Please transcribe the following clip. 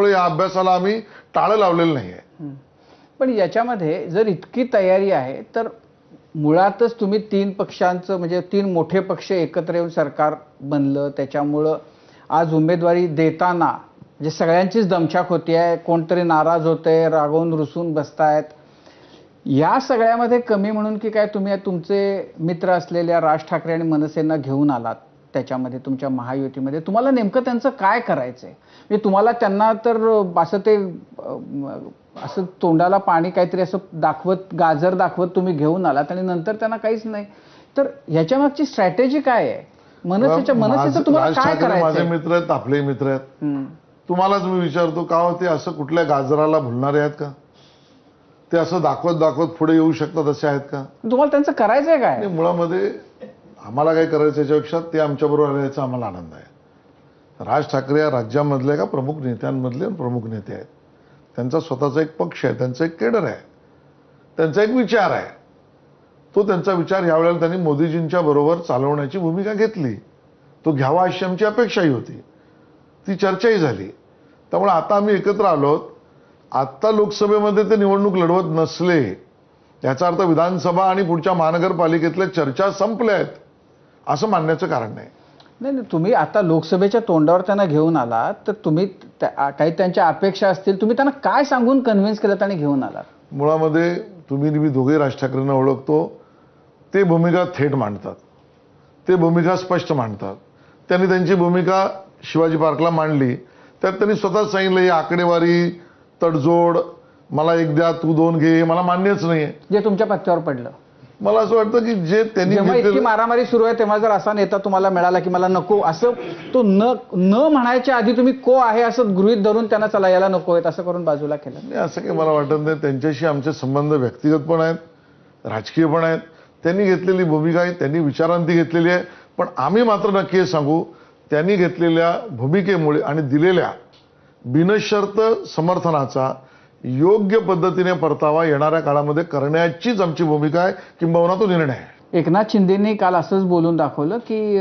त्यामुळे या अभ्यासाला आम्ही टाळं लावलेलं नाहीये. पण याच्यामध्ये जर इतकी तयारी आहे तर मुळातच तुम्ही 3 पक्षांचं म्हणजे 3 मोठे पक्ष एकत्र येऊन सरकार बनलं, त्याच्यामुळं आज उमेदवारी देताना म्हणजे सगळ्यांचीच दमछाक होती आहे, कोणतरी नाराज होतंय, रागवून रुसून बसतायत. या सगळ्यामध्ये कमी म्हणून की काय तुम्ही तुमचे मित्र असलेल्या राज ठाकरे आणि मनसेंना घेऊन आलात त्याच्यामध्ये तुमच्या महायुतीमध्ये, तुम्हाला नेमकं त्यांचं काय करायचंय? म्हणजे तुम्हाला त्यांना तर असं ते असं तोंडाला पाणी काहीतरी असं दाखवत गाजर दाखवत तुम्ही घेऊन आलात आणि नंतर त्यांना काहीच नाही, तर ह्याच्या मागची स्ट्रॅटेजी काय आहे? मनसेचं तुम्हाला काय करायचं? माझे मित्र आहेत, आपले मित्र आहेत. तुम्हालाच मी विचारतो का ते असं कुठल्या गाजराला भुलणारे आहेत का? ते असं दाखवत दाखवत पुढे येऊ शकतात असे आहेत का? तुम्हाला त्यांचं करायचंय काय? मुळामध्ये आम्हाला काय करायचं याच्यापेक्षा ते आमच्याबरोबर आल्याचा आम्हाला आनंद आहे. राज ठाकरे या राज्यामधले का प्रमुख नेत्यांमधले प्रमुख नेते आहेत. त्यांचा स्वतःचा एक पक्ष आहे, त्यांचं एक केडर आहे, त्यांचा एक विचार आहे. तो त्यांचा विचार यावेळेला त्यांनी मोदीजींच्या बरोबर चालवण्याची भूमिका घेतली. तो घ्यावा अशी आमची अपेक्षाही होती, ती चर्चाही झाली. त्यामुळे आता आम्ही एकत्र आलो. आता लोकसभेमध्ये ते निवडणूक लढवत नसले याचा अर्थ विधानसभा आणि पुढच्या महानगरपालिकेतल्या चर्चा संपल्या आहेत असं मानण्याचं कारण नाही. नाही, तुम्ही आता लोकसभेच्या तोंडावर त्यांना घेऊन आलात, तर तुम्ही काही त्यांच्या अपेक्षा असतील, तुम्ही त्यांना काय सांगून कन्व्हिन्स केलं आणि घेऊन आलात? मुळामध्ये तुम्ही मी दोघे राज ठाकरेंना ओळखतो. ते भूमिका थेट मांडतात, ते भूमिका स्पष्ट मांडतात. त्यांनी त्यांची भूमिका शिवाजी पार्कला मांडली. त्यात त्यांनी स्वतःच सांगितलं ही आकडेवारी तडजोड, मला 1 द्या तू 2 घे, हे मला मान्यच नाहीये. जे तुमच्या पत्त्यावर पडलं. मला असं वाटतं की जे त्यांनी इतकी मारामारी सुरू आहे तेव्हा जर असा नेता तुम्हाला मिळाला की मला नको असं, तो न म्हणायच्या आधी तुम्ही को आहे असं गृहीत धरून त्यांना चला याला नको आहेत असं करून बाजूला केलं. नाही, असं काही मला वाटत नाही. त्यांच्याशी आमचे संबंध व्यक्तिगत पण आहेत, राजकीय पण आहेत. त्यांनी घेतलेली भूमिका आहे, त्यांनी विचारांती घेतलेली आहे. पण आम्ही मात्र नक्की हे सांगू, त्यांनी घेतलेल्या भूमिकेमुळे आणि दिलेल्या बिनशर्त समर्थनाचा योग्य पद्धतीने परतावा येणाऱ्या काळामध्ये करण्याचीच आमची भूमिका आहे, किंबहुना तो निर्णय आहे. एकनाथ शिंदेंनी काल असंच बोलून दाखवलं की